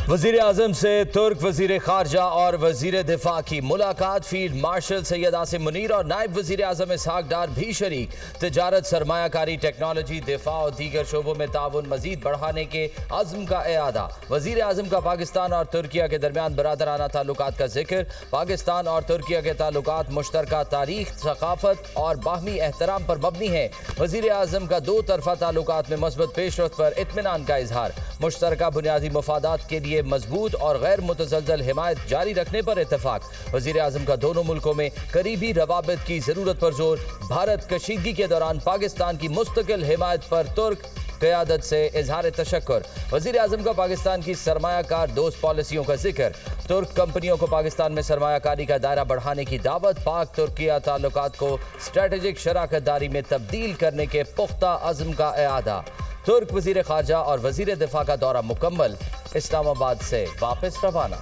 वजीर आजम से तुर्क वजीर खारजा और वजीर दिफा की मुलाकात। फील्ड मार्शल सैयद आसिम मुनीर और नायब वजीर आजम इसहाक डार भी शरीक। तजारत, सरमायाकारी, टेक्नोलॉजी, दिफा और दीगर शोबों में ताउन मजीद बढ़ाने के अज़्म का एआदा। वजीर आजम का पाकिस्तान और तुर्किया के दरमियान बरादराना ताल्लुकात का जिक्र। पाकिस्तान और तुर्किया के ताल्लुकात मुश्तरका तारीख, सकाफत और बाहमी एहतराम पर मबनी है। वजीर आजम का दो तरफा ताल्लुकात में मस्बत पेशरफ्त पर इत्मीनान का इजहार। मुश्तरका बुनियादी मफादात के लिए मजबूत और गैर मुतज़लज़ल हिमायत जारी रखने पर इत्तफाक। वज़ीर आज़म का दोनों मुल्कों में करीबी रवाबित की जरूरत पर जोर। भारत कशीदगी के दौरान पाकिस्तान की मुस्तकिल हिमायत पर तुर्क क़यादत से इजहार तशक्कुर। वज़ीर आज़म का पाकिस्तान की सरमायाकार दोस्त पॉलिसियों का जिक्र। तुर्क कंपनियों को पाकिस्तान में सरमायाकारी का दायरा बढ़ाने की दावत। पाक तुर्किया ताल्लुकात को स्ट्रेटेजिक शराकत दारी में तब्दील करने के पुख्ता अज़्म का एआदा। तुर्क वजीर खारजा और वजीर दिफा का दौरा मुकम्मल। इस्लामाबाद से वापस रवाना।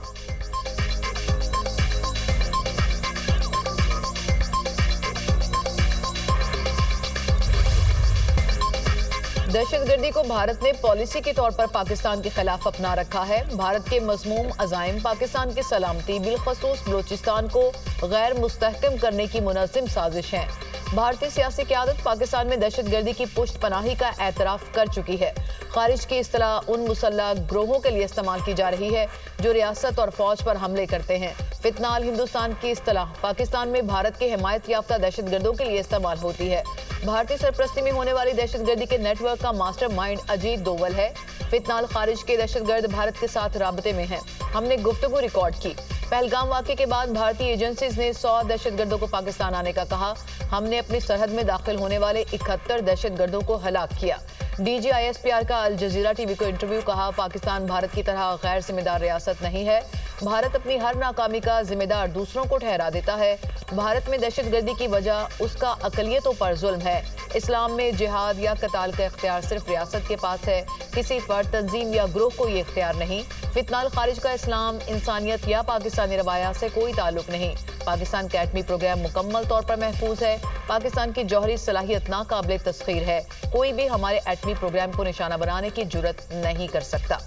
दहशतगर्दी को भारत ने पॉलिसी के तौर पर पाकिस्तान के खिलाफ अपना रखा है। भारत के मज़मूम अज़ाइम पाकिस्तान की सलामती, बिलखसूस बलूचिस्तान को गैर मुस्तहकम करने की मुनज़्ज़म साजिश है। भारतीय सियासी क़यादत पाकिस्तान में दहशतगर्दी की पुष्ट पनाही का एतराफ़ कर चुकी है। खारिज की इस्तिलाह उन मुसल्लह ग्रोहों के लिए इस्तेमाल की जा रही है जो रियासत और फौज पर हमले करते हैं। फितनाल हिंदुस्तान की इस्तिलाह पाकिस्तान में भारत के हिमायत याफ्ता दहशतगर्दों के लिए इस्तेमाल होती है। भारतीय सरपरस्ती में होने वाली दहशतगर्दी के नेटवर्क का मास्टरमाइंड अजीत डोवल है। फितनाल खारिज के दहशतगर्द भारत के साथ राबते में हैं। हमने गुफ्तगू रिकॉर्ड की। पहलगाम वाक़े के बाद भारतीय एजेंसीज ने 100 दहशतगर्दों को पाकिस्तान आने का कहा। हमने अपनी सरहद में दाखिल होने वाले 71 दहशतगर्दों को हलाक किया। DGISPR का अल जजीरा टीवी को इंटरव्यू। कहा, पाकिस्तान भारत की तरह गैर जिम्मेदार रियासत नहीं है। भारत अपनी हर नाकामी का जिम्मेदार दूसरों को ठहरा देता है। भारत में दहशतगर्दी की वजह उसका अकलियतों पर जुल्म है। इस्लाम में जिहाद या कताल का इख्तियार सिर्फ रियासत के पास है, किसी फर्द, तंजीम या ग्रोह को ये इख्तियार नहीं। फितनाल खारिज का इस्लाम, इंसानियत या पाकिस्तानी रवायात से कोई ताल्लुक नहीं। पाकिस्तान का एटमी प्रोग्राम मुकम्मल तौर पर महफूज है। पाकिस्तान की जौहरी सलाहियत नाकाबिले तस्खीर है। कोई भी हमारे एटमी प्रोग्राम को निशाना बनाने की जुर्रत नहीं कर सकता।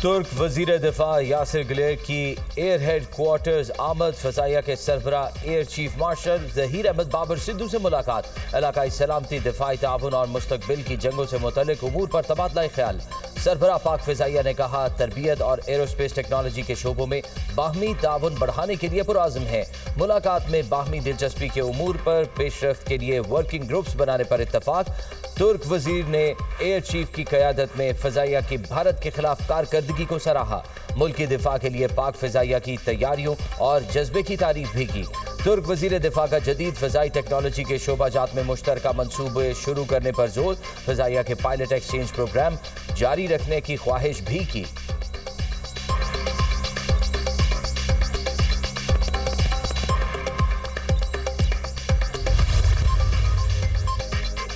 तुर्क वजीर दिफा यासिर गिलेर की एयर हेड क्वार्टर्स आमद। फजाइया के सरबरा air chief marshal Zaheer Ahmed Babar Sidhu से मुलाकात। इलाकाई सलामती, दिफाई ताउन और मुस्तकबिल की जंगों से मुतल्लिक उमूर पर तबादला ख्याल। सरबरा पाक फ़िज़ाइया ने कहा, तरबियत और एरोस्पेस टेक्नोलॉजी के शोबों में बाहमी ताउन बढ़ाने के लिए पुरआज़म है। मुलाकात में बाहमी दिलचस्पी के उमूर पर पेशरफ्त के लिए वर्किंग ग्रुप्स बनाने पर इत्तफाक। तुर्क वजीर ने एयर चीफ की क़यादत में फ़िज़ाइया की भारत के खिलाफ कारकर्दगी को सराहा। मुल्क की दिफा के लिए पाक फ़िज़ाइया की तैयारियों और जज्बे की तारीफ भी की। तुर्क वजीर दिफा का जदीद फ़िज़ाई टेक्नोलॉजी के शोबाजात में मुश्तरका मंसूबे शुरू करने पर जोर। फ़िज़ाइया के पायलट एक्सचेंज प्रोग्राम जारी रखने की ख्वाहिश भी की।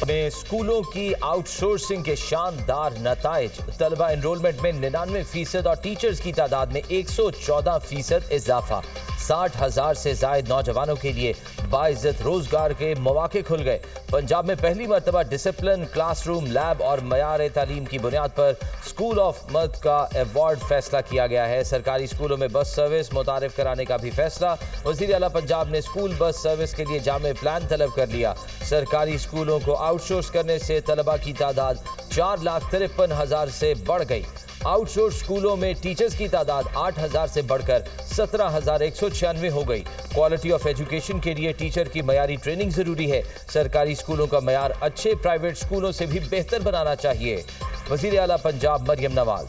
में स्कूलों की आउटसोर्सिंग के शानदार नताइज। तलबा एनरोलमेंट में 99% और टीचर्स की तादाद में 114% इजाफा। 60,000 से जायद नौजवानों के लिए बाइज्जत रोजगार के मौके खुल गए। पंजाब में पहली मरतबा डिसिप्लिन, क्लासरूम, लैब और मयार तालीम की बुनियाद पर स्कूल ऑफ मर्द का अवार्ड फैसला किया गया है। सरकारी स्कूलों में बस सर्विस मुतारिफ कराने का भी फैसला। वज़ीर आला पंजाब ने स्कूल बस सर्विस के लिए जामे प्लान तलब कर लिया। सरकारी स्कूलों को आउटसोर्स करने से तलबा की तादाद 4,53,000 से बढ़ गई। आउटसोर्स स्कूलों में टीचर्स की तादाद 8,000 से बढ़कर 17,196 हो गई। क्वालिटी ऑफ एजुकेशन के लिए टीचर की मयारी ट्रेनिंग जरूरी है। सरकारी स्कूलों का मयार अच्छे प्राइवेट स्कूलों से भी बेहतर बनाना चाहिए। वज़ीर आला पंजाब मरियम नवाज।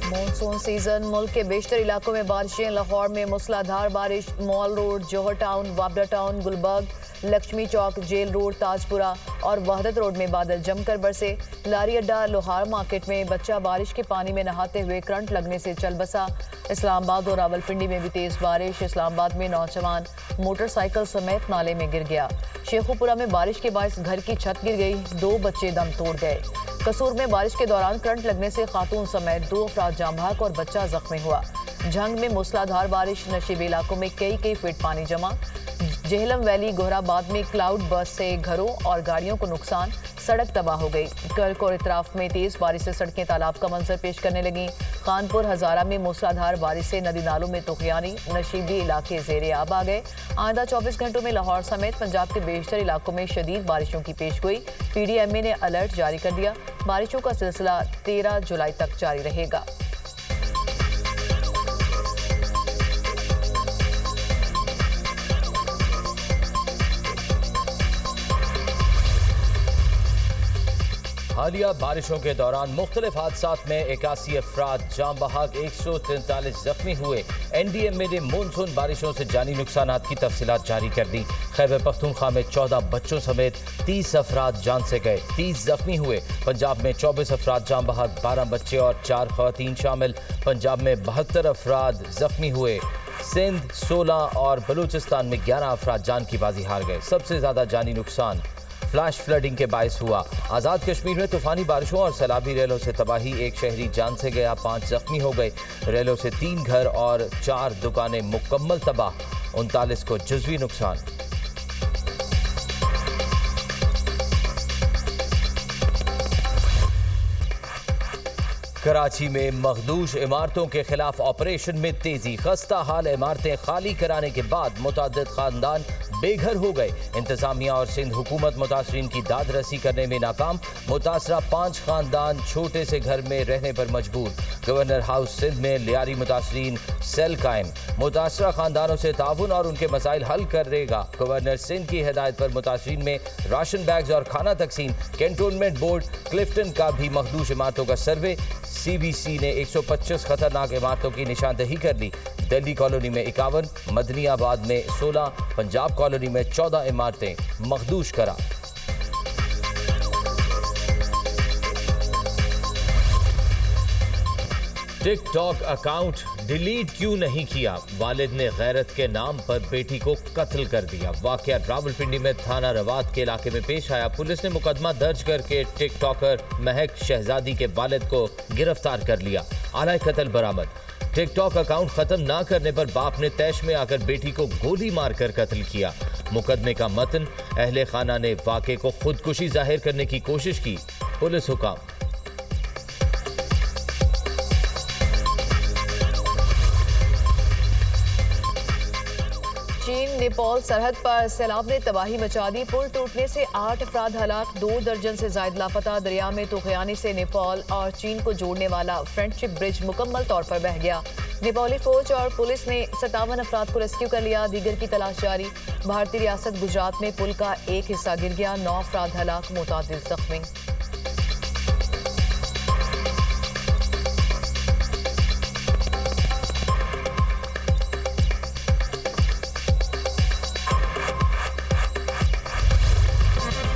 मानसून सीजन, मुल्क के बेशतर इलाकों में बारिशें। लाहौर में मूसलाधार बारिश। मॉल रोड, जौहर टाउन, वाबरा टाउन, गुलबर्ग, लक्ष्मी चौक, जेल रोड, ताजपुरा और वहदत रोड में बादल जमकर बरसे। लारी अड्डा, लोहार मार्केट में बच्चा बारिश के पानी में नहाते हुए करंट लगने से चल बसा। इस्लामाबाद और रावलपिंडी में भी तेज बारिश। इस्लामाबाद में नौजवान मोटरसाइकिल समेत नाले में गिर गया। शेखुपुरा में बारिश के बायस घर की छत गिर गई, 2 बच्चे दम तोड़ गए। कसूर में बारिश के दौरान करंट लगने से खातून समेत 2 अफराद जाम बहक और बच्चा जख्मी हुआ। झंग में मूसलाधार बारिश, नशीबी इलाकों में कई फीट पानी जमा। जेहलम वैली गोहराबाद में क्लाउड बर्स्ट से घरों और गाड़ियों को नुकसान, सड़क तबाह हो गई। कर्क और इतराफ में तेज बारिश से सड़कें तालाब का मंजर पेश करने लगी। कानपुर हजारा में मूसलाधार बारिश से नदी नालों में तुगयानी, नशीबी इलाके जेरे आब आ गए। आइंदा 24 घंटों में लाहौर समेत पंजाब के बेशतर इलाकों में शदीद बारिशों की पेशगोई। PDMA ने अलर्ट जारी कर दिया। बारिशों का सिलसिला 13 जुलाई तक जारी रहेगा। हालिया बारिशों के दौरान मुख्तलिफ हादसात में 81 अफराद जाम बहक, 143 जख्मी हुए। NDMA ने मानसून बारिशों से जानी नुकसान की तफसीलात जारी कर दी। खैबर पख्तूनख्वा में 14 बच्चों समेत 30 अफराद जान से गए, 30 जख्मी हुए। पंजाब में 24 अफराद जाम बहक, 12 बच्चे और 4 खवातीन शामिल। पंजाब में 72 अफराद जख्मी हुए। सिंध 16 और बलूचिस्तान में 11 अफराद जान की बाजी हार गए। सबसे ज्यादा जानी नुकसान फ्लैश फ्लडिंग के बायस हुआ। आज़ाद कश्मीर में तूफानी बारिशों और सैलाबी रेलों से तबाही, 1 शहरी जान से गया, 5 जख्मी हो गए। रेलों से 3 घर और 4 दुकानें मुकम्मल तबाह, 39 को जुज़वी नुकसान। कराची में मखदूश इमारतों के खिलाफ ऑपरेशन में तेजी। खस्ता हाल इमारतें खाली कराने के बाद मुतअद्दिद खानदान बेघर हो गए। इंतजामिया और सिंध हुकूमत मुतासरीन की दाद रसी करने में नाकाम। मुतासरा 5 खानदान छोटे से घर में रहने पर मजबूर। गवर्नर हाउस सिंध में लियारी मुतासरीन सेल कायम। मुतासरा खानदानों से ताउन और उनके मसाइल हल करेगा। गवर्नर सिंध की हिदायत पर मुतासरीन में राशन बैग्स और खाना तकसीम। कैंटोनमेंट बोर्ड क्लिफ्टन का भी मखदूश इमारतों का सर्वे। CBC ने 125 खतरनाक इमारतों की निशानदही कर ली। दिल्ली कॉलोनी में 51, मदनियाबाद में 16, पंजाब कॉलोनी में 14 इमारतें मखदूश करार। टिकटॉक अकाउंट डिलीट क्यों नहीं किया? वालिद ने गैरत के नाम पर बेटी को कत्ल कर दिया। वाकया रावलपिंडी में थाना रवात के इलाके में पेश आया। पुलिस ने मुकदमा दर्ज करके टिकटॉकर महक शहजादी के वालिद को गिरफ्तार कर लिया। आला कत्ल बरामद। टिकटॉक अकाउंट खत्म ना करने पर बाप ने तैश में आकर बेटी को गोली मारकर कत्ल किया। मुकदमे का मतन, अहले खाना ने वाक़े को खुदकुशी जाहिर करने की कोशिश की। पुलिस हुकाम। चीन नेपाल सरहद पर सैलाब ने तबाही मचा दी। पुल टूटने से 8 अफराद हलाक, 2 दर्जन से जायद लापता। दरिया में तुगयानी से नेपाल और चीन को जोड़ने वाला फ्रेंडशिप ब्रिज मुकम्मल तौर पर बह गया। नेपाली फौज और पुलिस ने 57 अफराद को रेस्क्यू कर लिया। दीगर की तलाश जारी। भारतीय रियासत गुजरात में पुल का एक हिस्सा गिर गया, 9 अफराद हलाक, मुतादिद जख्मी।